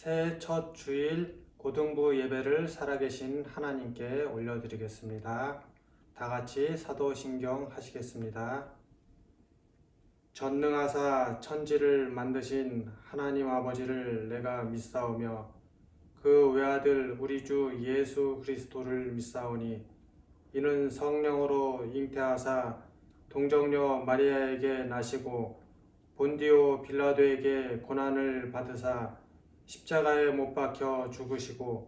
새해 첫 주일 고등부 예배를 살아계신 하나님께 올려드리겠습니다. 다 같이 사도신경 하시겠습니다. 전능하사 천지를 만드신 하나님 아버지를 내가 믿사오며 그 외아들 우리 주 예수 그리스도를 믿사오니 이는 성령으로 잉태하사 동정녀 마리아에게 나시고 본디오 빌라도에게 고난을 받으사 십자가에 못 박혀 죽으시고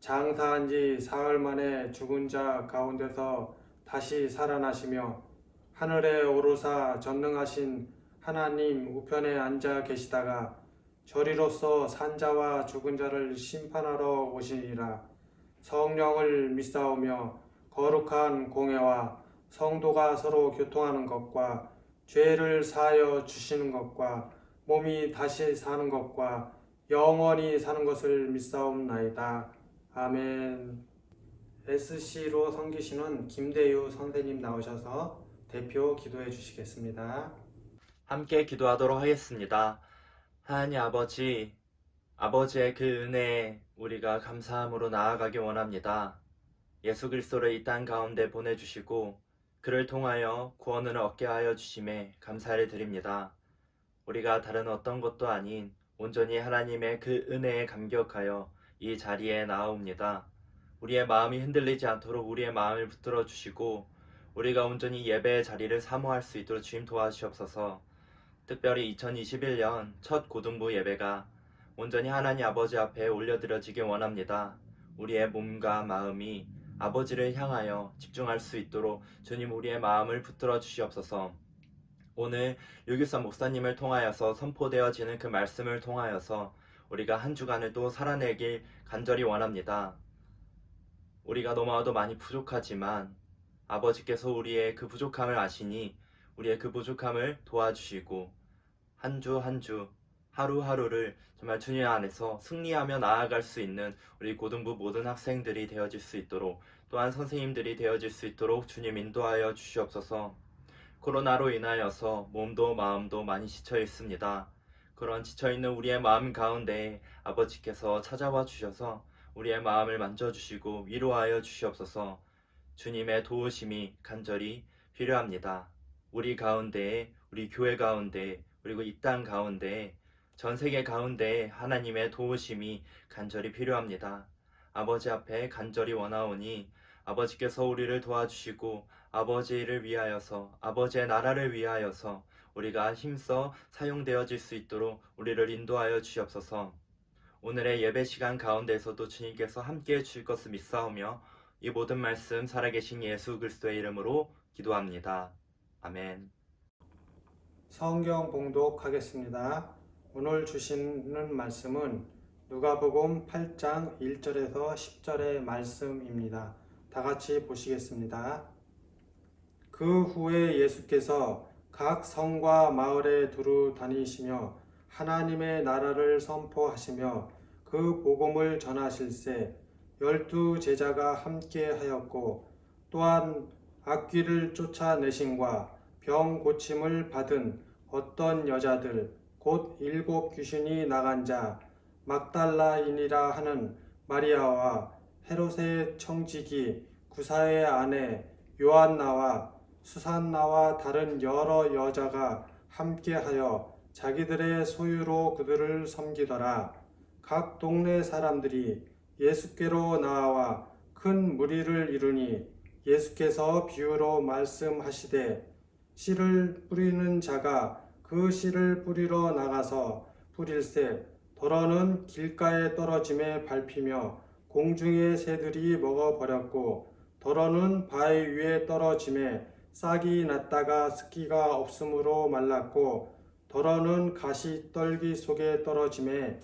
장사한 지 사흘 만에 죽은 자 가운데서 다시 살아나시며 하늘에 오르사 전능하신 하나님 우편에 앉아 계시다가 저리로서 산자와 죽은 자를 심판하러 오시니라. 성령을 믿사오며 거룩한 공회와 성도가 서로 교통하는 것과 죄를 사하여 주시는 것과 몸이 다시 사는 것과 영원히 사는 것을 믿사옵나이다. 아멘. SC로 섬기시는 김대유 선생님 나오셔서 대표 기도해 주시겠습니다. 함께 기도하도록 하겠습니다. 하나님 아버지, 아버지의 그 은혜에 우리가 감사함으로 나아가기 원합니다. 예수 그리스도를 이 땅 가운데 보내주시고 그를 통하여 구원을 얻게 하여 주심에 감사를 드립니다. 우리가 다른 어떤 것도 아닌 온전히 하나님의 그 은혜에 감격하여 이 자리에 나아옵니다. 우리의 마음이 흔들리지 않도록 우리의 마음을 붙들어 주시고 우리가 온전히 예배의 자리를 사모할 수 있도록 주님 도와주시옵소서. 특별히 2021년 첫 고등부 예배가 온전히 하나님 아버지 앞에 올려드려지길 원합니다. 우리의 몸과 마음이 아버지를 향하여 집중할 수 있도록 주님 우리의 마음을 붙들어 주시옵소서. 오늘 유규선 목사님을 통하여서 선포되어지는 그 말씀을 통하여서 우리가 한 주간을 또 살아내길 간절히 원합니다. 우리가 너무나도 많이 부족하지만 아버지께서 우리의 그 부족함을 아시니 우리의 그 부족함을 도와주시고 한 주 한 주 하루하루를 정말 주님 안에서 승리하며 나아갈 수 있는 우리 고등부 모든 학생들이 되어질 수 있도록 또한 선생님들이 되어질 수 있도록 주님 인도하여 주시옵소서. 코로나로 인하여서 몸도 마음도 많이 지쳐 있습니다. 그런 지쳐있는 우리의 마음 가운데 아버지께서 찾아와 주셔서 우리의 마음을 만져주시고 위로하여 주시옵소서. 주님의 도우심이 간절히 필요합니다. 우리 가운데, 우리 교회 가운데, 그리고 이 땅 가운데, 전 세계 가운데 하나님의 도우심이 간절히 필요합니다. 아버지 앞에 간절히 원하오니 아버지께서 우리를 도와주시고 아버지를 위하여서 아버지의 나라를 위하여서 우리가 힘써 사용되어질 수 있도록 우리를 인도하여 주시옵소서. 오늘의 예배 시간 가운데에서도 주님께서 함께해 주실 것을 믿사오며 이 모든 말씀 살아계신 예수 그리스도의 이름으로 기도합니다. 아멘. 성경 봉독하겠습니다. 오늘 주시는 말씀은 누가복음 8장 1절에서 10절의 말씀입니다. 다 같이 보시겠습니다. 그 후에 예수께서 각 성과 마을에 두루 다니시며 하나님의 나라를 선포하시며 그 복음을 전하실세 12 제자가 함께 하였고 또한 악귀를 쫓아내심과 병 고침을 받은 어떤 여자들 곧 7 귀신이 나간 자 막달라인이라 하는 마리아와 헤롯의 청지기 구사의 아내 요한나와 수산나와 다른 여러 여자가 함께하여 자기들의 소유로 그들을 섬기더라. 각 동네 사람들이 예수께로 나와 큰 무리를 이루니 예수께서 비유로 말씀하시되 씨를 뿌리는 자가 그 씨를 뿌리러 나가서 뿌릴새 더러는 길가에 떨어짐에 밟히며 공중의 새들이 먹어버렸고 더러는 바위 위에 떨어짐에 싹이 났다가 습기가 없으므로 말랐고 더러는 가시떨기 속에 떨어짐에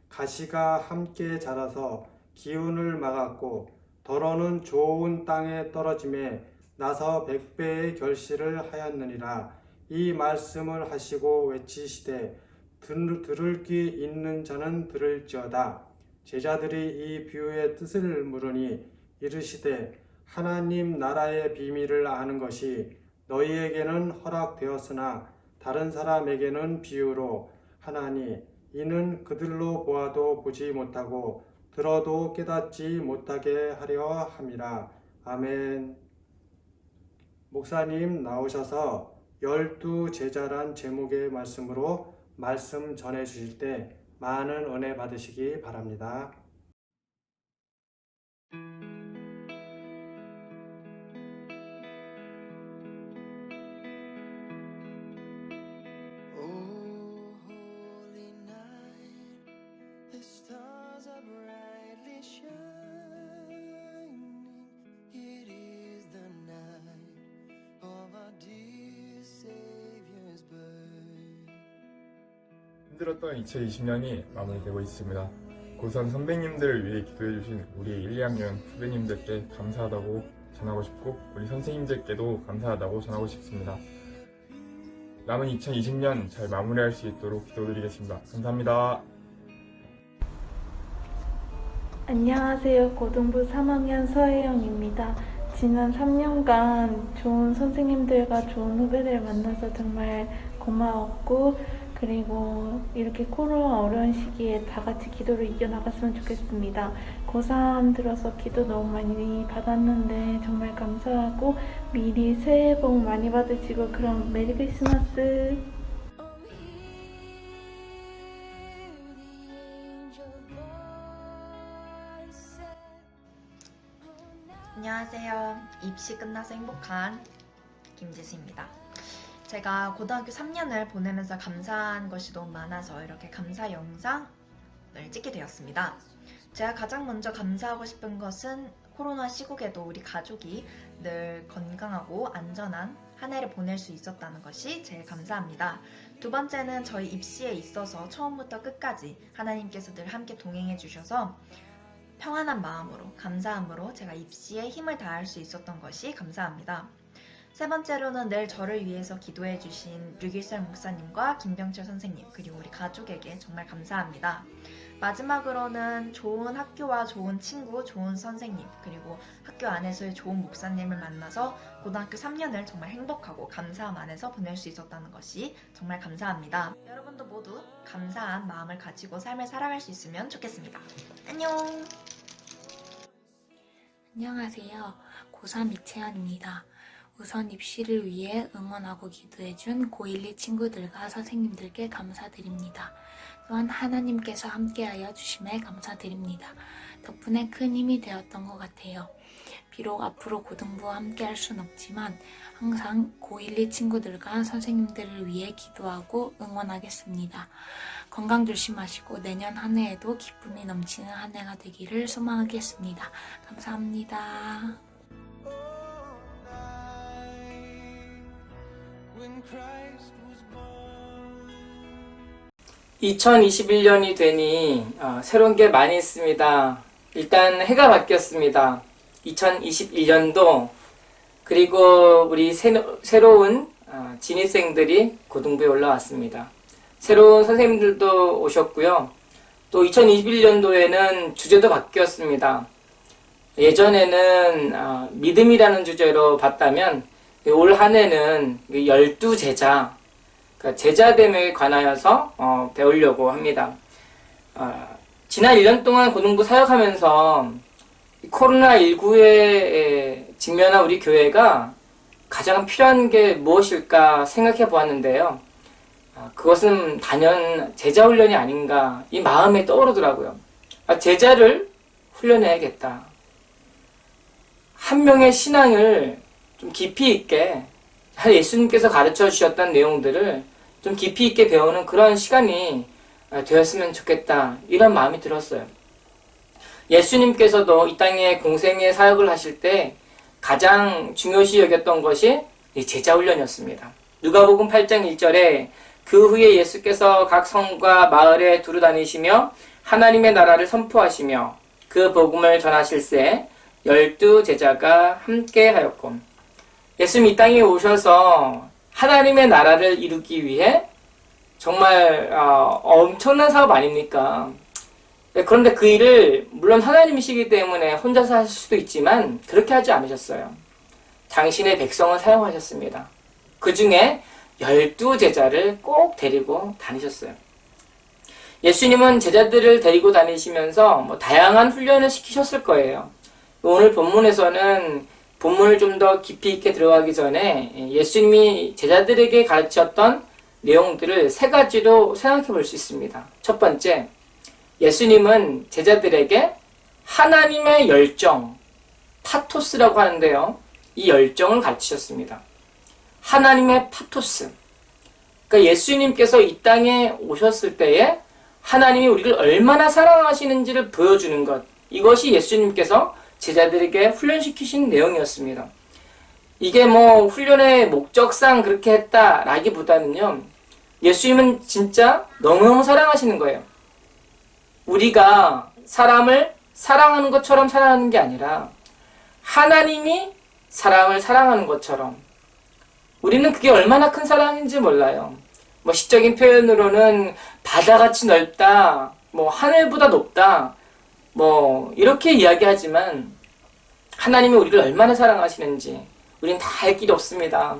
가시가 함께 자라서 기운을 막았고 더러는 좋은 땅에 떨어짐에 나서 100배의 결실을 하였느니라. 이 말씀을 하시고 외치시되 들을 귀 있는 자는 들을지어다. 제자들이 이 비유의 뜻을 물으니 이르시되 하나님 나라의 비밀을 아는 것이 너희에게는 허락되었으나 다른 사람에게는 비유로 하나니 이는 그들로 보아도 보지 못하고 들어도 깨닫지 못하게 하려 함이라. 아멘. 목사님 나오셔서 12제자란 제목의 말씀으로 말씀 전해 주실 때 많은 은혜 받으시기 바랍니다. The stars are brightly shining. It is the night of our dear Savior's birth. 힘들었던 2020년이 마무리되고 있습니다. 고3 선배님들을 위해 기도해주신 우리 1, 2학년 후배님들께 감사하다고 전하고 싶고 우리 선생님들께도 감사하다고 전하고 싶습니다. 남은 2020년 잘 마무리할 수 있도록 기도드리겠습니다. 감사합니다. 안녕하세요. 고등부 3학년 서혜영입니다. 지난 3년간 좋은 선생님들과 좋은 후배들을 만나서 정말 고마웠고, 그리고 이렇게 코로나 어려운 시기에 다 같이 기도로 이겨나갔으면 좋겠습니다. 고3 들어서 기도 너무 많이 받았는데 정말 감사하고 미리 새해 복 많이 받으시고 그럼 메리 크리스마스. 안녕하세요. 입시 끝나서 행복한 김지수입니다. 제가 고등학교 3년을 보내면서 감사한 것이 너무 많아서 이렇게 감사 영상을 찍게 되었습니다. 제가 가장 먼저 감사하고 싶은 것은 코로나 시국에도 우리 가족이 늘 건강하고 안전한 한 해를 보낼 수 있었다는 것이 제일 감사합니다. 두 번째는 저희 입시에 있어서 처음부터 끝까지 하나님께서 늘 함께 동행해 주셔서 평안한 마음으로, 감사함으로 제가 입시에 힘을 다할 수 있었던 것이 감사합니다. 세 번째로는 늘 저를 위해서 기도해 주신 류길설 목사님과 김병철 선생님, 그리고 우리 가족에게 정말 감사합니다. 마지막으로는 좋은 학교와 좋은 친구, 좋은 선생님, 그리고 학교 안에서의 좋은 목사님을 만나서 고등학교 3년을 정말 행복하고 감사함 안에서 보낼 수 있었다는 것이 정말 감사합니다. 여러분도 모두 감사한 마음을 가지고 삶을 살아갈 수 있으면 좋겠습니다. 안녕! 안녕하세요. 고3 이채연입니다. 우선 입시를 위해 응원하고 기도해준 고1, 2 친구들과 선생님들께 감사드립니다. 또한 하나님께서 함께하여 주심에 감사드립니다. 덕분에 큰 힘이 되었던 것 같아요. 비록 앞으로 고등부와 함께할 순 없지만 항상 고1, 2 친구들과 선생님들을 위해 기도하고 응원하겠습니다. 건강 조심하시고 내년 한 해에도 기쁨이 넘치는 한 해가 되기를 소망하겠습니다. 감사합니다. When Christ was born. 2021년이 되니 새로운 게 많이 있습니다. 일단 해가 바뀌었습니다. 2021년도 그리고 우리 새로운 진입생들이 고등부에 올라왔습니다. 새로운 선생님들도 오셨고요. 또 2021년도에는 주제도 바뀌었습니다. 예전에는 믿음이라는 주제로 봤다면 올 한 해는 12제자, 그러니까 제자됨에 관하여서 배우려고 합니다. 지난 1년 동안 고등부 사역하면서 코로나19에 직면한 우리 교회가 가장 필요한 게 무엇일까 생각해 보았는데요. 그것은 단연 제자 훈련이 아닌가 이 마음에 떠오르더라고요. 제자를 훈련해야겠다. 한 명의 신앙을 좀 깊이 있게 예수님께서 가르쳐 주셨던 내용들을 좀 깊이 있게 배우는 그런 시간이 되었으면 좋겠다 이런 마음이 들었어요. 예수님께서도 이 땅에 공생의 사역을 하실 때 가장 중요시 여겼던 것이 제자훈련이었습니다. 누가복음 8장 1절에 그 후에 예수께서 각 성과 마을에 두루 다니시며 하나님의 나라를 선포하시며 그 복음을 전하실새 12제자가 함께 하였고, 예수님 이 땅에 오셔서 하나님의 나라를 이루기 위해 정말 엄청난 사업 아닙니까? 그런데 그 일을 물론 하나님이시기 때문에 혼자서 하실 수도 있지만 그렇게 하지 않으셨어요. 당신의 백성을 사용하셨습니다. 그 중에 12제자를 꼭 데리고 다니셨어요. 예수님은 제자들을 데리고 다니시면서 다양한 훈련을 시키셨을 거예요. 오늘 본문에서는 본문을 좀 더 깊이 있게 들어가기 전에 예수님이 제자들에게 가르쳤던 내용들을 세 가지로 생각해 볼 수 있습니다. 첫 번째, 예수님은 제자들에게 하나님의 열정, 파토스라고 하는데요. 이 열정을 가르치셨습니다. 하나님의 파토스. 그러니까 예수님께서 이 땅에 오셨을 때에 하나님이 우리를 얼마나 사랑하시는지를 보여주는 것. 이것이 예수님께서 제자들에게 훈련시키신 내용이었습니다. 이게 훈련의 목적상 그렇게 했다라기보다는요. 예수님은 진짜 너무너무 사랑하시는 거예요. 우리가 사람을 사랑하는 것처럼 사랑하는 게 아니라 하나님이 사람을 사랑하는 것처럼 우리는 그게 얼마나 큰 사랑인지 몰라요. 시적인 표현으로는 바다같이 넓다, 하늘보다 높다, 이렇게 이야기하지만 하나님이 우리를 얼마나 사랑하시는지 우리는 다 알 길이 없습니다.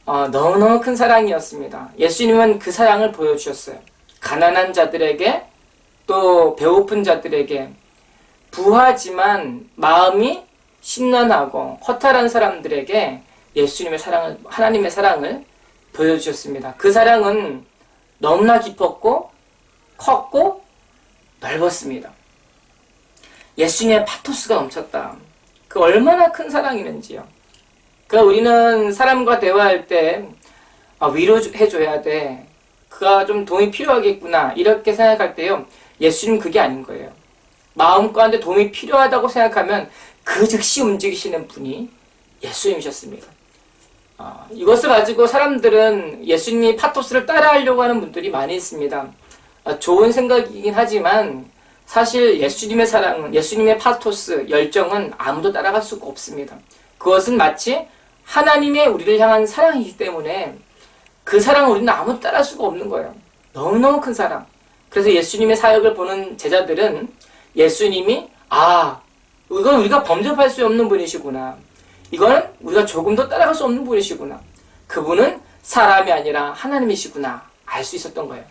너무너무 큰 사랑이었습니다. 예수님은 그 사랑을 보여주셨어요. 가난한 자들에게, 또 배고픈 자들에게, 부하지만 마음이 심란하고 허탈한 사람들에게 예수님의 사랑을, 하나님의 사랑을 보여주셨습니다. 그 사랑은 너무나 깊었고 컸고 넓었습니다. 예수님의 파토스가 넘쳤다. 그 얼마나 큰 사랑이는지요. 그러니까 우리는 사람과 대화할 때 위로해줘야 돼. 그가 좀 도움이 필요하겠구나. 이렇게 생각할 때요. 예수님은 그게 아닌 거예요. 마음 가운데 도움이 필요하다고 생각하면 그 즉시 움직이시는 분이 예수님이셨습니다. 이것을 가지고 사람들은 예수님이 파토스를 따라하려고 하는 분들이 많이 있습니다. 좋은 생각이긴 하지만 사실 예수님의 사랑은, 예수님의 파토스, 열정은 아무도 따라갈 수가 없습니다. 그것은 마치 하나님의 우리를 향한 사랑이기 때문에 그 사랑을 우리는 아무도 따라할 수가 없는 거예요. 너무너무 큰 사랑. 그래서 예수님의 사역을 보는 제자들은 예수님이 이건 우리가 범접할 수 없는 분이시구나. 이거는 우리가 조금도 따라갈 수 없는 분이시구나. 그분은 사람이 아니라 하나님이시구나. 알 수 있었던 거예요.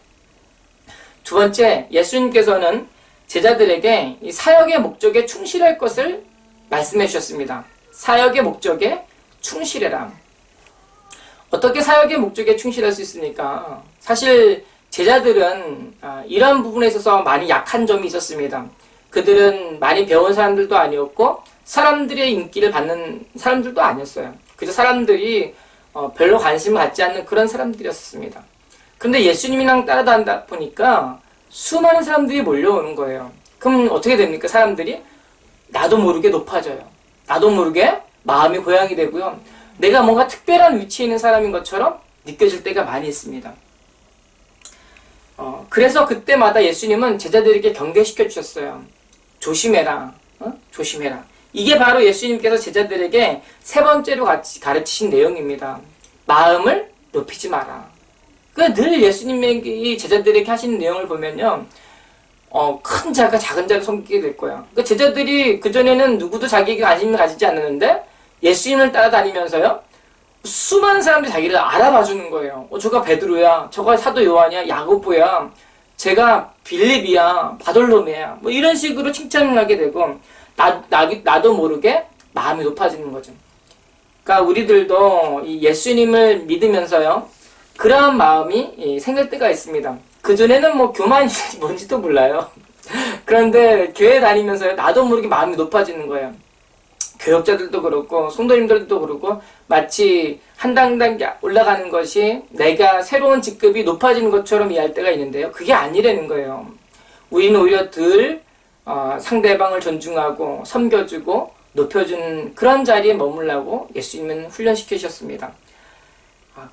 두 번째, 예수님께서는 제자들에게 이 사역의 목적에 충실할 것을 말씀해 주셨습니다. 사역의 목적에 충실해라. 어떻게 사역의 목적에 충실할 수 있습니까? 사실 제자들은 이러한 부분에 있어서 많이 약한 점이 있었습니다. 그들은 많이 배운 사람들도 아니었고 사람들의 인기를 받는 사람들도 아니었어요. 그래서 사람들이 별로 관심을 갖지 않는 그런 사람들이었습니다. 그런데 예수님이랑 따라다니다 보니까 수많은 사람들이 몰려오는 거예요. 그럼 어떻게 됩니까? 사람들이 나도 모르게 높아져요. 나도 모르게 마음이 고향이 되고요. 내가 뭔가 특별한 위치에 있는 사람인 것처럼 느껴질 때가 많이 있습니다. 그래서 그때마다 예수님은 제자들에게 경계시켜 주셨어요. 조심해라. 조심해라. 이게 바로 예수님께서 제자들에게 세 번째로 가르치신 내용입니다. 마음을 높이지 마라. 늘 예수님이 제자들에게 하시는 내용을 보면요. 큰 자가 작은 자를 섬기게 될 거야. 제자들이 그전에는 누구도 자기에게 관심을 가지지 않았는데 예수님을 따라다니면서요. 수많은 사람들이 자기를 알아봐 주는 거예요. 저가 베드로야, 저가 사도 요한이야, 야고보야, 제가 빌립이야, 바돌로메야, 이런 식으로 칭찬을 하게 되고 나도 모르게 마음이 높아지는 거죠. 그러니까 우리들도 이 예수님을 믿으면서요. 그러한 마음이 생길 때가 있습니다. 그전에는 교만이 뭔지도 몰라요. 그런데 교회 다니면서요. 나도 모르게 마음이 높아지는 거예요. 교역자들도 그렇고 성도님들도 그렇고 마치 한 단계 올라가는 것이 내가 새로운 직급이 높아지는 것처럼 이해할 때가 있는데요. 그게 아니라는 거예요. 우리는 오히려 늘 상대방을 존중하고 섬겨주고 높여주는 그런 자리에 머물라고 예수님은 훈련시키셨습니다.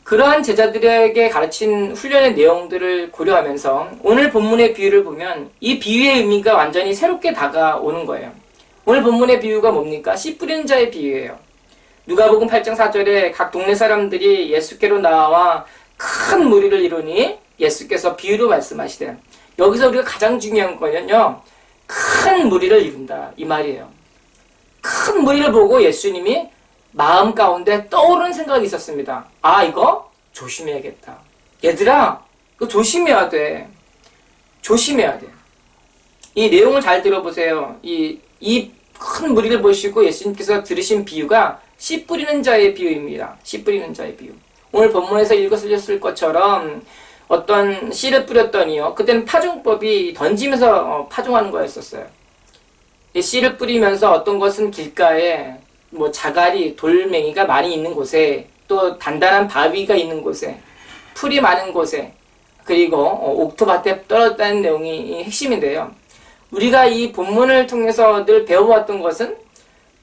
그러한 제자들에게 가르친 훈련의 내용들을 고려하면서 오늘 본문의 비유를 보면 이 비유의 의미가 완전히 새롭게 다가오는 거예요. 오늘 본문의 비유가 뭡니까? 씨 뿌리는 자의 비유예요. 누가복음 8장 4절에 각 동네 사람들이 예수께로 나와 큰 무리를 이루니 예수께서 비유로 말씀하시대요. 여기서 우리가 가장 중요한 거는요. 큰 무리를 이룬다. 이 말이에요. 큰 무리를 보고 예수님이 마음 가운데 떠오르는 생각이 있었습니다. 이거 조심해야겠다. 얘들아, 이거 조심해야 돼. 조심해야 돼요. 이 내용을 잘 들어보세요. 이 큰 무리를 보시고 예수님께서 들으신 비유가 씨 뿌리는 자의 비유입니다. 씨 뿌리는 자의 비유. 오늘 본문에서 읽었을 것처럼 어떤 씨를 뿌렸더니요. 그때는 파종법이 던지면서 파종하는 거였었어요. 이 씨를 뿌리면서 어떤 것은 길가에 뭐 자갈이, 돌멩이가 많이 있는 곳에, 또 단단한 바위가 있는 곳에, 풀이 많은 곳에, 그리고 옥토밭에 떨어졌다는 내용이 핵심인데요. 우리가 이 본문을 통해서 늘 배워왔던 것은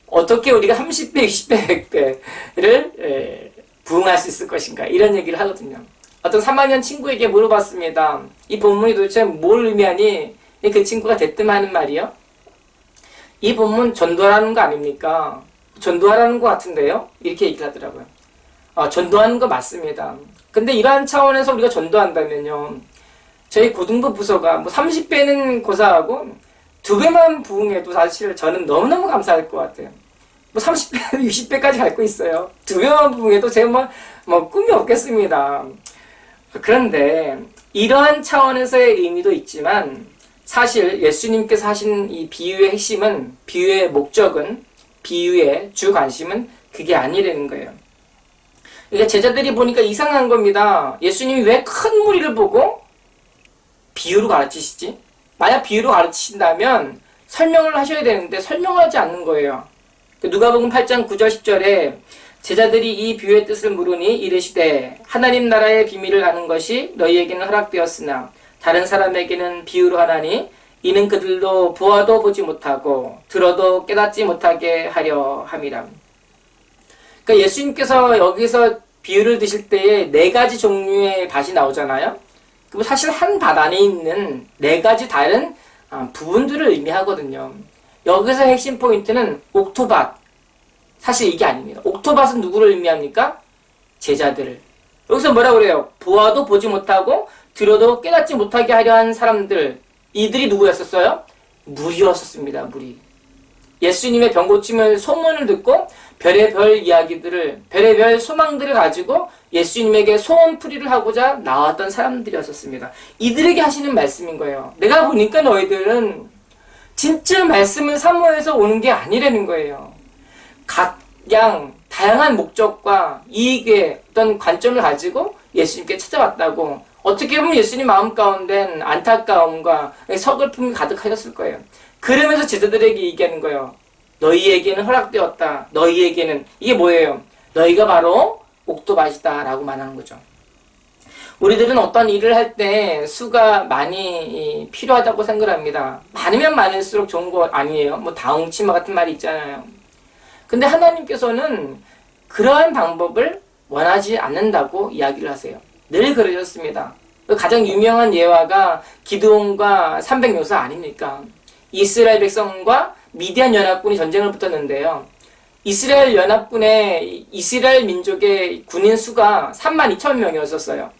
어떻게 우리가 30배, 20배, 100배를 부응할 수 있을 것인가, 이런 얘기를 하거든요. 어떤 3학년 친구에게 물어봤습니다. 이 본문이 도대체 뭘 의미하니? 그 친구가 대뜸 하는 말이요. 이 본문 전도하라는 거 아닙니까? 전도하라는 것 같은데요? 이렇게 얘기를 하더라고요. 전도하는 거 맞습니다. 근데 이러한 차원에서 우리가 전도한다면요. 저희 고등부 부서가 뭐 30배는 고사하고 2배만 부응해도 사실 저는 너무너무 감사할 것 같아요. 뭐 30배, 60배까지 갈 거 있어요. 2배만 부응해도 제가 뭐 꿈이 없겠습니다. 그런데 이러한 차원에서의 의미도 있지만 사실 예수님께서 하신 이 비유의 핵심은, 비유의 목적은, 비유의 주 관심은 그게 아니라는 거예요. 그러니까 제자들이 보니까 이상한 겁니다. 예수님이 왜 큰 무리를 보고 비유로 가르치시지? 만약 비유로 가르치신다면 설명을 하셔야 되는데 설명하지 않는 거예요. 누가복음 8장 9절 10절에 제자들이 이 비유의 뜻을 물으니 이르시되 하나님 나라의 비밀을 아는 것이 너희에게는 허락되었으나 다른 사람에게는 비유로 하나니 이는 그들도 보아도 보지 못하고 들어도 깨닫지 못하게 하려 함이라. 그러니까 예수님께서 여기서 비유를 드실 때에 4가지 종류의 밭이 나오잖아요. 사실 한 밭 안에 있는 4가지 다른 부분들을 의미하거든요. 여기서 핵심 포인트는 옥토밭. 사실 이게 아닙니다. 옥토밭은 누구를 의미합니까? 제자들을. 여기서 뭐라고 그래요? 보아도 보지 못하고 들어도 깨닫지 못하게 하려 한 사람들. 이들이 누구였었어요? 무리였었습니다. 무리. 예수님의 병 고침을 소문을 듣고 별의별 이야기들을, 별의별 소망들을 가지고 예수님에게 소원풀이를 하고자 나왔던 사람들이었었습니다. 이들에게 하시는 말씀인 거예요. 내가 보니까 너희들은 진짜 말씀을 사모해서 오는 게 아니라는 거예요. 각양 다양한 목적과 이익의 어떤 관점을 가지고 예수님께 찾아왔다고. 어떻게 보면 예수님 마음 가운데는 안타까움과 서글픔이 가득하셨을 거예요. 그러면서 제자들에게 얘기하는 거예요. 너희에게는 허락되었다. 너희에게는. 이게 뭐예요? 너희가 바로 옥토밭이다 라고 말하는 거죠. 우리들은 어떤 일을 할 때 수가 많이 필요하다고 생각합니다. 많으면 많을수록 좋은 거 아니에요? 뭐 다홍치마 같은 말이 있잖아요. 근데 하나님께서는 그러한 방법을 원하지 않는다고 이야기를 하세요. 늘 그러셨습니다. 가장 유명한 예화가 기드온과 300요사 아닙니까? 이스라엘 백성과 미디안 연합군이 전쟁을 붙었는데요. 이스라엘 연합군의, 이스라엘 민족의 군인 수가 32,000명이었었어요.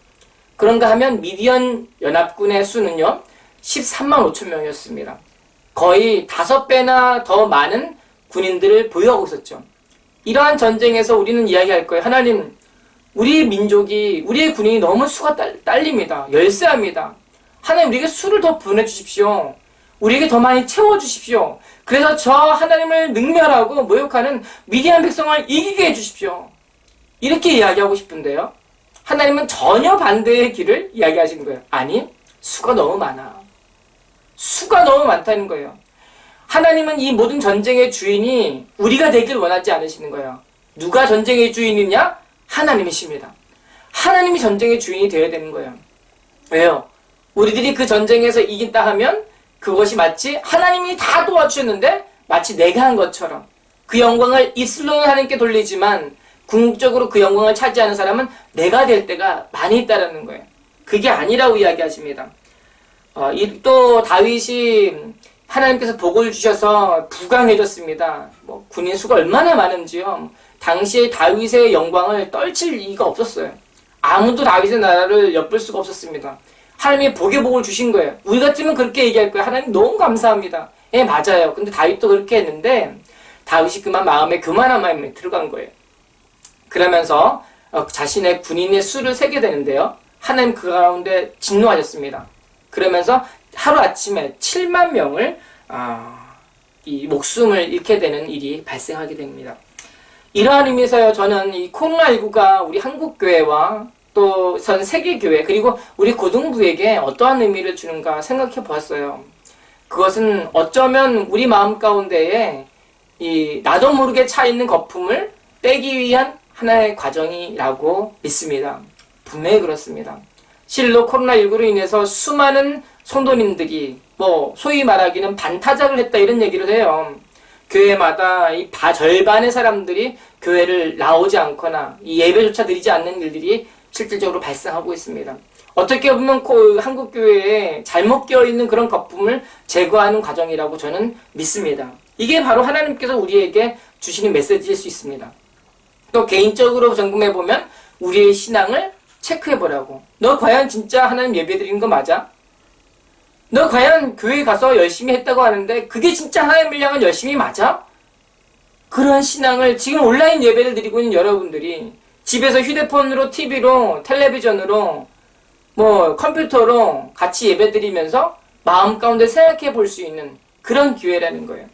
그런가 하면 미디안 연합군의 수는요, 13만 5천 명이었습니다. 거의 5배나 더 많은 군인들을 보유하고 있었죠. 이러한 전쟁에서 우리는 이야기할 거예요. 하나님, 우리 민족이, 우리의 군인이 너무 수가 딸립니다. 열세합니다. 하나님, 우리에게 수를 더 보내주십시오. 우리에게 더 많이 채워주십시오. 그래서 저 하나님을 능멸하고 모욕하는 미디안 백성을 이기게 해주십시오. 이렇게 이야기하고 싶은데요. 하나님은 전혀 반대의 길을 이야기하시는 거예요. 아니, 수가 너무 많아. 수가 너무 많다는 거예요. 하나님은 이 모든 전쟁의 주인이 우리가 되길 원하지 않으시는 거예요. 누가 전쟁의 주인이냐? 하나님이십니다. 하나님이 전쟁의 주인이 되어야 되는 거예요. 왜요? 우리들이 그 전쟁에서 이긴다 하면 그것이 마치 하나님이 다 도와주셨는데 마치 내가 한 것처럼 그 영광을 입술로는 하나님께 돌리지만 궁극적으로 그 영광을 차지하는 사람은 내가 될 때가 많이 있다는 거예요. 그게 아니라고 이야기하십니다. 또 다윗이 하나님께서 복을 주셔서 부강해졌습니다. 군인 수가 얼마나 많은지요. 당시에 다윗의 영광을 떨칠 이유가 없었어요. 아무도 다윗의 나라를 엿볼 수가 없었습니다. 하나님이 복의 복을 주신 거예요. 우리 같으면 그렇게 얘기할 거예요. 하나님 너무 감사합니다. 예, 맞아요. 근데 다윗도 그렇게 했는데 다윗이 그만 마음에 그만한 마음에 들어간 거예요. 그러면서 자신의 군인의 수를 세게 되는데요. 하나님 그 가운데 진노하셨습니다. 그러면서 하루아침에 7만 명을 이 목숨을 잃게 되는 일이 발생하게 됩니다. 이러한 의미에서요, 저는 이 코로나19가 우리 한국교회와 또 전 세계교회 그리고 우리 고등부에게 어떠한 의미를 주는가 생각해 보았어요. 그것은 어쩌면 우리 마음 가운데에 이 나도 모르게 차 있는 거품을 빼기 위한 하나의 과정이라고 믿습니다. 분명히 그렇습니다. 실로 코로나19로 인해서 수많은 성도님들이 소위 말하기는 반타작을 했다 이런 얘기를 해요. 교회마다 절반의 사람들이 교회를 나오지 않거나 이 예배조차 드리지 않는 일들이 실질적으로 발생하고 있습니다. 어떻게 보면 한국교회에 잘못 끼어있는 그런 거품을 제거하는 과정이라고 저는 믿습니다. 이게 바로 하나님께서 우리에게 주시는 메시지일 수 있습니다. 또 개인적으로 점검해보면 우리의 신앙을 체크해보라고. 너 과연 진짜 하나님 예배 드리는 거 맞아? 너 과연 교회 가서 열심히 했다고 하는데 그게 진짜 하나님을 향한 열심이 맞아? 그런 신앙을 지금 온라인 예배를 드리고 있는 여러분들이 집에서 휴대폰으로, TV로, 텔레비전으로, 컴퓨터로 같이 예배 드리면서 마음 가운데 생각해 볼 수 있는 그런 기회라는 거예요.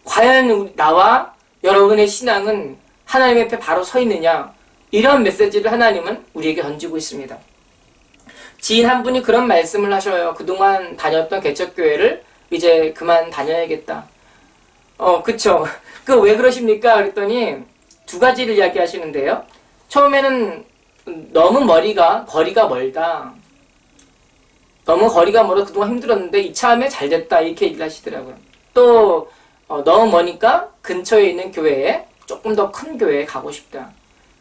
과연 나와 여러분의 신앙은 하나님 앞에 바로 서 있느냐? 이런 메시지를 하나님은 우리에게 던지고 있습니다. 지인 한 분이 그런 말씀을 하셔요. 그동안 다녔던 개척교회를 이제 그만 다녀야겠다. 그쵸. 왜 그러십니까? 그랬더니 두 가지를 이야기하시는데요. 처음에는 너무 거리가 멀다. 너무 거리가 멀어 그동안 힘들었는데 이참에 잘 됐다. 이렇게 얘기를 하시더라고요. 또 너무 머니까 근처에 있는 교회에 조금 더 큰 교회에 가고 싶다.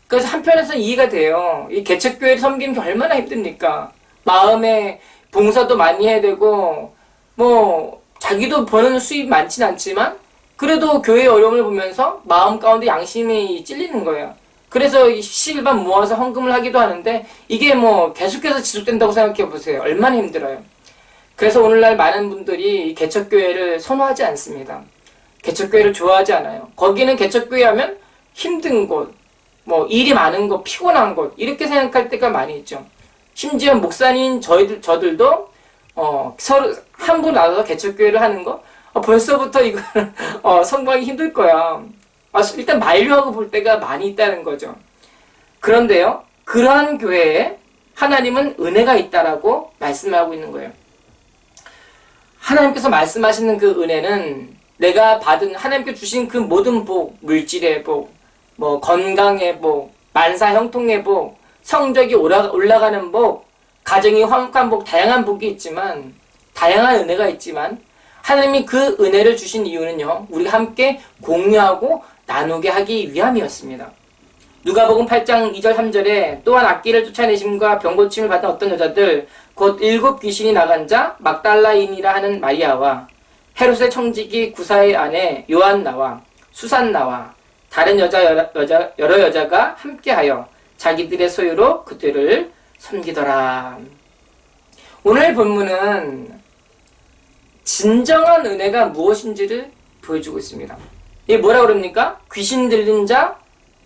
그래서 한편에서는 이해가 돼요. 이 개척교회를 섬기는 게 얼마나 힘듭니까? 마음에 봉사도 많이 해야 되고 자기도 버는 수입 많진 않지만 그래도 교회의 어려움을 보면서 마음 가운데 양심이 찔리는 거예요. 그래서 10시일반 모아서 헌금을 하기도 하는데 이게 계속해서 지속된다고 생각해 보세요. 얼마나 힘들어요. 그래서 오늘날 많은 분들이 개척교회를 선호하지 않습니다. 개척교회를 좋아하지 않아요. 거기는 개척교회 하면 힘든 곳, 일이 많은 곳, 피곤한 곳 이렇게 생각할 때가 많이 있죠. 심지어 목사님 저들도 서로 한 분 나눠서 개척교회를 하는 거 벌써부터 이거 성공하기 힘들 거야. 일단 만류하고 볼 때가 많이 있다는 거죠. 그런데요, 그러한 교회에 하나님은 은혜가 있다라고 말씀하고 있는 거예요. 하나님께서 말씀하시는 그 은혜는 내가 받은 하나님께 주신 그 모든 복, 물질의 복, 건강의 복, 만사 형통의 복, 성적이 올라가는 복, 가정이 화목한 복, 다양한 복이 있지만, 다양한 은혜가 있지만, 하나님이 그 은혜를 주신 이유는요, 우리가 함께 공유하고 나누게 하기 위함이었습니다. 누가복음 8장 2절 3절에 또한 악기를 쫓아내심과 병고침을 받은 어떤 여자들, 곧 7 귀신이 나간 자 막달라인이라 하는 마리아와 헤롯의 청지기 구사의 아내 요한나와 수산나와 다른 여러 여자가 함께하여 자기들의 소유로 그들을 섬기더라. 오늘 본문은 진정한 은혜가 무엇인지를 보여주고 있습니다. 이게 뭐라 그럽니까? 귀신 들린 자,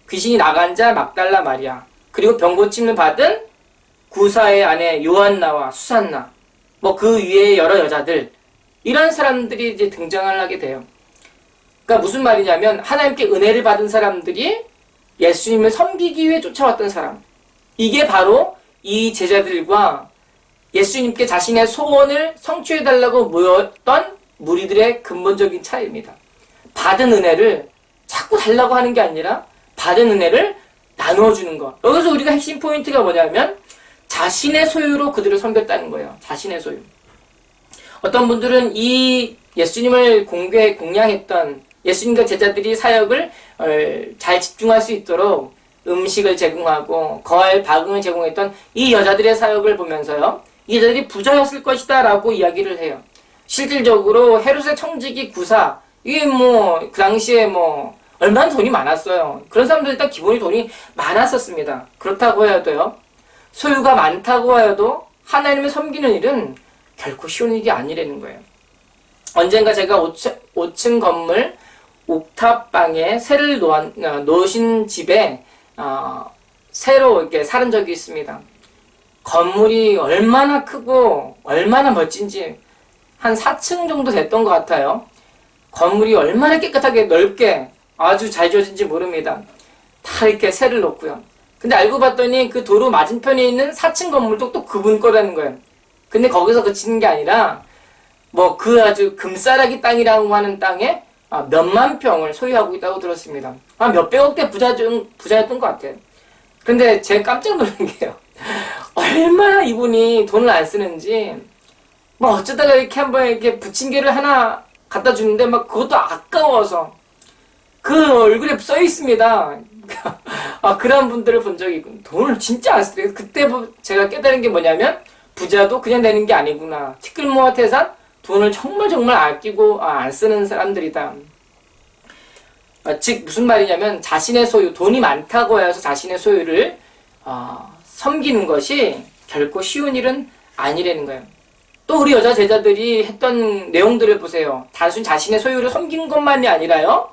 귀신이 나간 자 막달라 마리아, 그리고 병고침을 받은 구사의 아내 요한나와 수산나, 그 위에 여러 여자들, 이런 사람들이 이제 등장을 하게 돼요. 그러니까 무슨 말이냐면 하나님께 은혜를 받은 사람들이 예수님을 섬기기 위해 쫓아왔던 사람, 이게 바로 이 제자들과 예수님께 자신의 소원을 성취해달라고 모였던 무리들의 근본적인 차이입니다. 받은 은혜를 자꾸 달라고 하는 게 아니라 받은 은혜를 나누어주는 것. 여기서 우리가 핵심 포인트가 뭐냐면 자신의 소유로 그들을 섬겼다는 거예요. 자신의 소유. 어떤 분들은 이 예수님을 공양했던 예수님과 제자들이 사역을 잘 집중할 수 있도록 음식을 제공하고 거할 박응을 제공했던 이 여자들의 사역을 보면서요, 이 여자들이 부자였을 것이다 라고 이야기를 해요. 실질적으로 헤롯의 청지기 구사, 이게 그 당시에 얼마나 돈이 많았어요. 그런 사람들 일단 기본이 돈이 많았었습니다. 그렇다고 해도요, 소유가 많다고 해도 하나님을 섬기는 일은 결코 쉬운 일이 아니라는 거예요. 언젠가 제가 5층 건물 옥탑방에 새를 놓으신 집에 새로 이렇게 살은 적이 있습니다. 건물이 얼마나 크고 얼마나 멋진지 한 4층 정도 됐던 것 같아요. 건물이 얼마나 깨끗하게 넓게 아주 잘 지어진지 모릅니다. 다 이렇게 새를 놓고요. 근데 알고 봤더니 그 도로 맞은편에 있는 4층 건물도 또 그분 거라는 거예요. 근데 거기서 그치는 게 아니라 뭐 그 아주 금싸라기 땅이라고 하는 땅에 몇만 평을 소유하고 있다고 들었습니다. 몇백억대 부자였던 것 같아요. 근데 제가 깜짝 놀란 게요. 얼마나 이분이 돈을 안 쓰는지 뭐 어쩌다가 이렇게 한번 이렇게 부침개를 하나 갖다 주는데 막 그것도 아까워서 그 얼굴에 써 있습니다. 그런 분들을 본 적이 있고 돈을 진짜 안 쓰더라고요. 그때 제가 깨달은 게 뭐냐면 부자도 그냥 되는 게 아니구나. 티끌모아 태산 돈을 정말 아끼고 안 쓰는 사람들이다. 즉 무슨 말이냐면 자신의 소유, 돈이 많다고 해서 자신의 소유를 섬기는 것이 결코 쉬운 일은 아니라는 거예요. 또 우리 여자 제자들이 했던 내용들을 보세요. 단순히 자신의 소유를 섬긴 것만이 아니라요.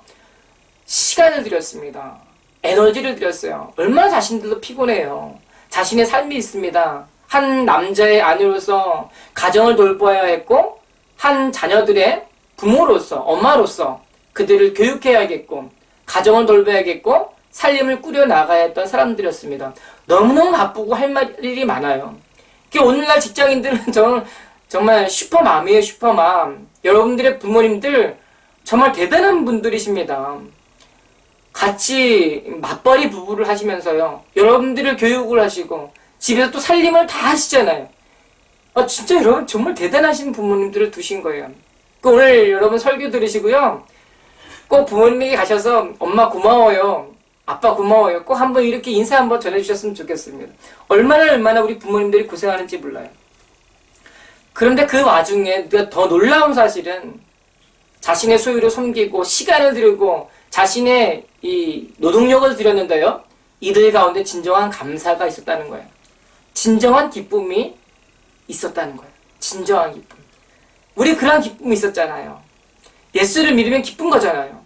시간을 들였습니다. 에너지를 들였어요. 얼마나 자신들도 피곤해요. 자신의 삶이 있습니다. 한 남자의 아내로서 가정을 돌봐야 했고 한 자녀들의 부모로서 엄마로서 그들을 교육해야겠고 가정을 돌봐야겠고 살림을 꾸려나가야 했던 사람들이었습니다. 너무너무 바쁘고 할 일이 많아요. 오늘날 직장인들은 정말 슈퍼맘이에요. 슈퍼맘. 여러분들의 부모님들 정말 대단한 분들이십니다. 같이 맞벌이 부부를 하시면서요. 여러분들을 교육을 하시고 집에서 또 살림을 다 하시잖아요. 진짜 여러분 정말 대단하신 부모님들을 두신 거예요. 오늘 여러분 설교 들으시고요. 꼭 부모님에게 가셔서 엄마 고마워요. 아빠 고마워요. 꼭 한번 이렇게 인사 한번 전해주셨으면 좋겠습니다. 얼마나 우리 부모님들이 고생하는지 몰라요. 그런데 그 와중에 더 놀라운 사실은 자신의 소유를 섬기고 시간을 들이고 자신의 이 노동력을 들였는데요. 이들 가운데 진정한 감사가 있었다는 거예요. 진정한 기쁨이 있었다는 거예요. 진정한 기쁨. 우리 그런 기쁨이 있었잖아요. 예수를 믿으면 기쁜 거잖아요.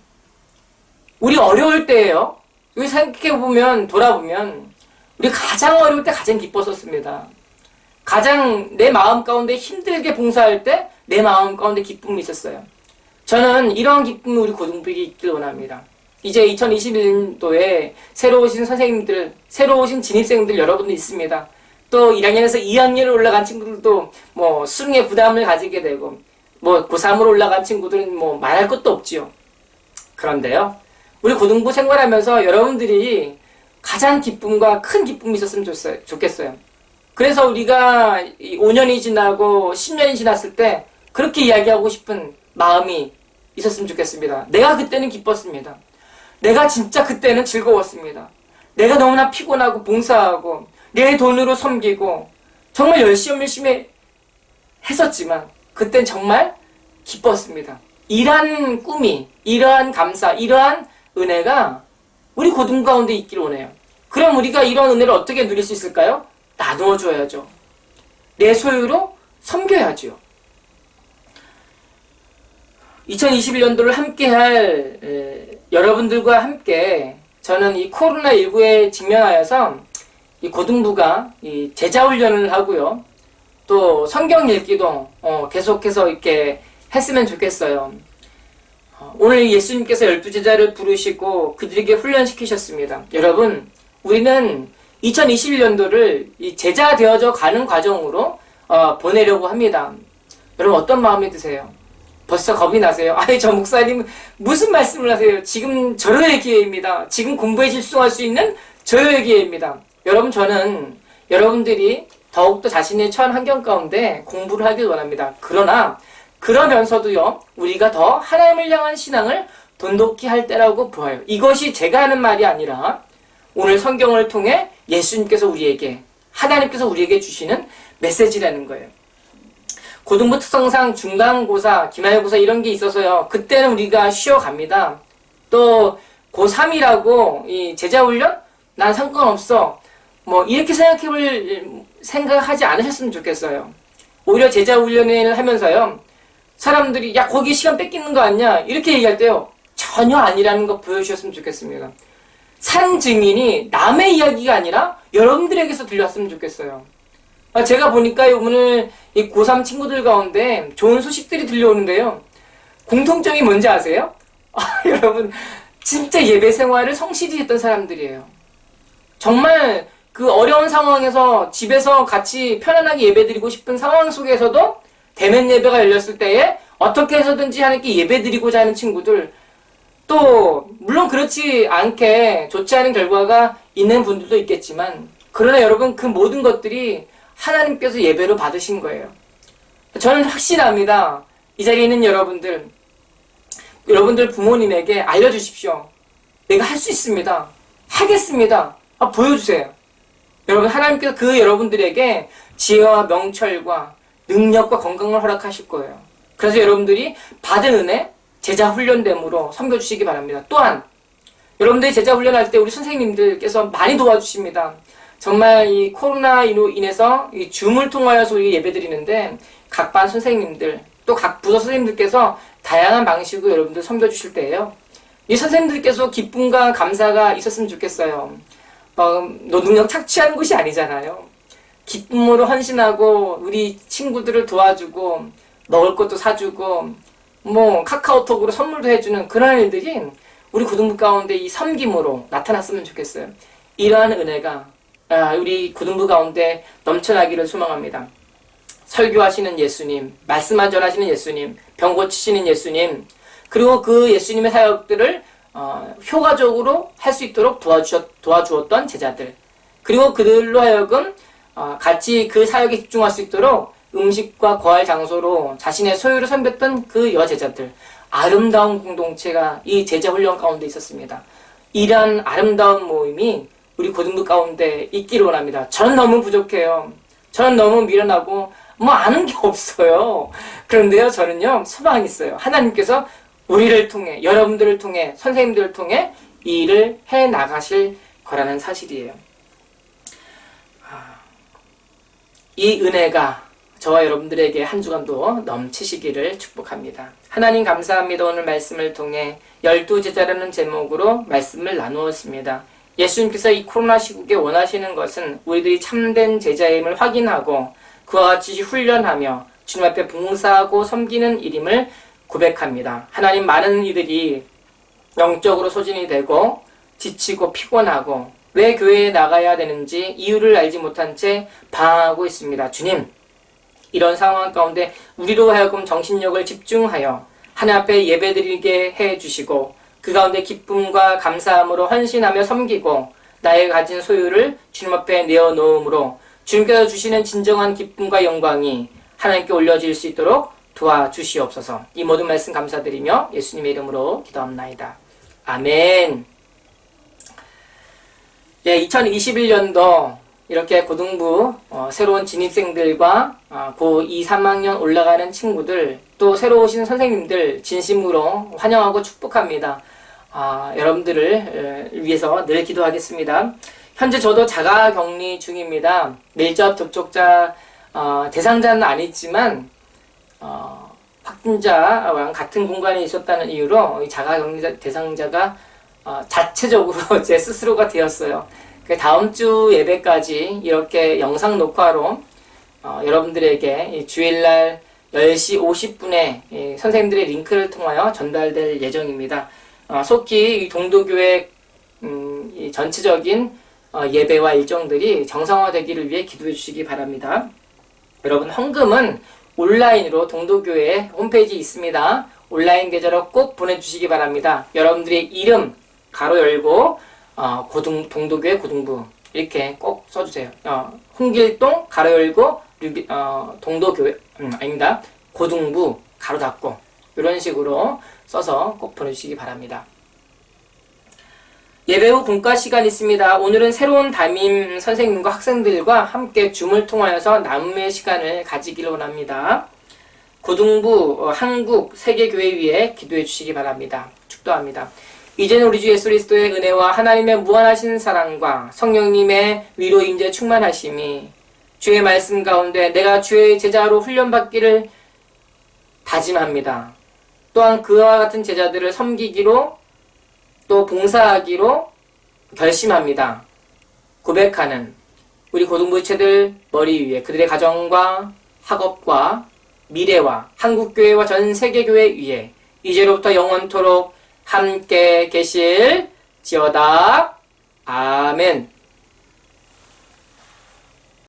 우리 어려울 때예요. 여기 생각해보면 돌아보면 우리 가장 어려울 때 가장 기뻤었습니다. 가장 내 마음 가운데 힘들게 봉사할 때 내 마음 가운데 기쁨이 있었어요. 저는 이러한 기쁨이 우리 고등부에게 있길 원합니다. 이제 2021년도에 새로 오신 선생님들, 새로 오신 진입생들 여러분들 있습니다. 또 1학년에서 2학년으로 올라간 친구들도 뭐 수능에 부담을 가지게 되고 뭐 고3으로 올라간 친구들은 뭐 말할 것도 없지요. 그런데요. 우리 고등부 생활하면서 여러분들이 가장 기쁨과 큰 기쁨이 있었으면 좋겠어요. 그래서 우리가 5년이 지나고 10년이 지났을 때 그렇게 이야기하고 싶은 마음이 있었으면 좋겠습니다. 내가 그때는 기뻤습니다. 내가 진짜 그때는 즐거웠습니다. 내가 너무나 피곤하고 봉사하고 내 돈으로 섬기고 정말 열심히 했었지만 그땐 정말 기뻤습니다. 이러한 꿈이, 이러한 감사, 이러한 은혜가 우리 고등 가운데 있길 원해요. 그럼 우리가 이런 은혜를 어떻게 누릴 수 있을까요? 나누어 줘야죠. 내 소유로 섬겨야죠. 2021년도를 함께할 여러분들과 함께 저는 이 코로나19에 직면하여서 이 고등부가 이 제자훈련을 하고요. 또 성경 읽기도 계속해서 이렇게 했으면 좋겠어요. 오늘 예수님께서 12제자를 부르시고 그들에게 훈련시키셨습니다. 여러분, 우리는 2021년도를 이 제자 되어져 가는 과정으로 보내려고 합니다. 여러분 어떤 마음이 드세요? 벌써 겁이 나세요? 아니 저 목사님 무슨 말씀을 하세요? 지금 절호의 기회입니다. 지금 공부에 집중할 수 있는 절호의 기회입니다. 여러분 저는 여러분들이 더욱더 자신의 처한 환경 가운데 공부를 하길 원합니다. 그러면서도요 우리가 더 하나님을 향한 신앙을 돈독히 할 때라고 보아요. 이것이 제가 하는 말이 아니라 오늘 성경을 통해 예수님께서 우리에게 하나님께서 우리에게 주시는 메시지라는 거예요. 고등부 특성상 중간고사, 기말고사 이런 게 있어서요. 그때는 우리가 쉬어갑니다. 또 고3이라고 이 제자훈련? 난 상관없어. 뭐 이렇게 생각하지 않으셨으면 좋겠어요. 오히려 제자훈련을 하면서요. 사람들이 야 거기 시간 뺏기는 거 아니야? 이렇게 얘기할 때요. 전혀 아니라는 거 보여주셨으면 좋겠습니다. 산 증인이 남의 이야기가 아니라 여러분들에게서 들렸으면 좋겠어요. 제가 보니까 오늘 이 고3 친구들 가운데 좋은 소식들이 들려오는데요. 공통점이 뭔지 아세요? 여러분, 진짜 예배 생활을 성실히 했던 사람들이에요. 정말 그 어려운 상황에서 집에서 같이 편안하게 예배드리고 싶은 상황 속에서도 대면 예배가 열렸을 때에 어떻게 해서든지 하나님께 예배드리고자 하는 친구들, 또 물론 그렇지 않게 좋지 않은 결과가 있는 분들도 있겠지만, 그러나 여러분, 그 모든 것들이 하나님께서 예배로 받으신 거예요. 저는 확신합니다. 이 자리에 있는 여러분들 부모님에게 알려주십시오. 내가 할 수 있습니다. 하겠습니다. 보여주세요. 여러분, 하나님께서 그 여러분들에게 지혜와 명철과 능력과 건강을 허락하실 거예요. 그래서 여러분들이 받은 은혜, 제자 훈련됨으로 섬겨주시기 바랍니다. 또한 여러분들이 제자 훈련할 때 우리 선생님들께서 많이 도와주십니다. 정말 이 코로나로 인해서 이 줌을 통하여서 우리 예배드리는데 각 반 선생님들, 또 각 부서 선생님들께서 다양한 방식으로 여러분들 섬겨주실 때예요. 이 선생님들께서 기쁨과 감사가 있었으면 좋겠어요. 노동력 착취하는 것이 아니잖아요. 기쁨으로 헌신하고 우리 친구들을 도와주고 먹을 것도 사주고 카카오톡으로 선물도 해주는 그런 일들이 우리 고등부 가운데 이 섬김으로 나타났으면 좋겠어요. 이러한 은혜가 우리 고등부 가운데 넘쳐나기를 소망합니다. 설교하시는 예수님, 말씀만 전하시는 예수님, 병 고치시는 예수님, 그리고 그 예수님의 사역들을 효과적으로 할 수 있도록 도와주었던 제자들, 그리고 그들로 하여금 같이 그 사역에 집중할 수 있도록 음식과 거할 장소로 자신의 소유를 섬겼던 그 여제자들, 아름다운 공동체가 이 제자 훈련 가운데 있었습니다. 이러한 아름다운 모임이 우리 고등부 가운데 있기를 원합니다. 저는 너무 부족해요. 저는 너무 미련하고 아는 게 없어요. 그런데요, 저는요, 소망이 있어요. 하나님께서 우리를 통해, 여러분들을 통해, 선생님들을 통해 이 일을 해 나가실 거라는 사실이에요. 이 은혜가 저와 여러분들에게 한 주간도 넘치시기를 축복합니다. 하나님 감사합니다. 오늘 말씀을 통해 12제자라는 제목으로 말씀을 나누었습니다. 예수님께서 이 코로나 시국에 원하시는 것은 우리들이 참된 제자임을 확인하고 그와 같이 훈련하며 주님 앞에 봉사하고 섬기는 일임을 고백합니다. 하나님, 많은 이들이 영적으로 소진이 되고 지치고 피곤하고 왜 교회에 나가야 되는지 이유를 알지 못한 채 방황하고 있습니다. 주님, 이런 상황 가운데 우리로 하여금 정신력을 집중하여 하나님 앞에 예배드리게 해주시고 그 가운데 기쁨과 감사함으로 헌신하며 섬기고 나의 가진 소유를 주님 앞에 내어놓음으로 주님께서 주시는 진정한 기쁨과 영광이 하나님께 올려질 수 있도록 도와주시옵소서. 이 모든 말씀 감사드리며 예수님의 이름으로 기도합나이다. 아멘. 2021년도 이렇게 고등부 새로운 진입생들과 고2, 3학년 올라가는 친구들, 또 새로 오신 선생님들 진심으로 환영하고 축복합니다. 여러분들을 위해서 늘 기도하겠습니다. 현재 저도 자가격리 중입니다. 밀접 접촉자 대상자는 아니지만 확진자와 같은 공간에 있었다는 이유로 이 자가격리 대상자가 자체적으로 제 스스로가 되었어요. 다음 주 예배까지 이렇게 영상 녹화로 여러분들에게 주일날 10시 50분에 선생님들의 링크를 통하여 전달될 예정입니다. 속히 동도교회 전체적인 예배와 일정들이 정상화되기를 위해 기도해 주시기 바랍니다. 여러분, 헌금은 온라인으로 동도교회 홈페이지 있습니다. 온라인 계좌로 꼭 보내주시기 바랍니다. 여러분들의 이름 가로 열고 동도교회 고등부 이렇게 꼭 써주세요. 홍길동 가로 열고 동도교회 아닙니다. 고등부 가로 닫고 이런 식으로 써서 꼭 보내주시기 바랍니다. 예배 후 분과 시간 있습니다. 오늘은 새로운 담임 선생님과 학생들과 함께 줌을 통하여서 나눔의 시간을 가지기를 원합니다. 고등부, 한국, 세계교회 위해 기도해 주시기 바랍니다. 축도합니다. 이제는 우리 주 예수 그리스도의 은혜와 하나님의 무한하신 사랑과 성령님의 위로 임재 충만하심이 주의 말씀 가운데 내가 주의 제자로 훈련받기를 다짐합니다. 또한 그와 같은 제자들을 섬기기로 또 봉사하기로 결심합니다. 고백하는 우리 고등부채들 머리 위에 그들의 가정과 학업과 미래와 한국교회와 전 세계교회 위에 이제로부터 영원토록 함께 계실지어다. 아멘.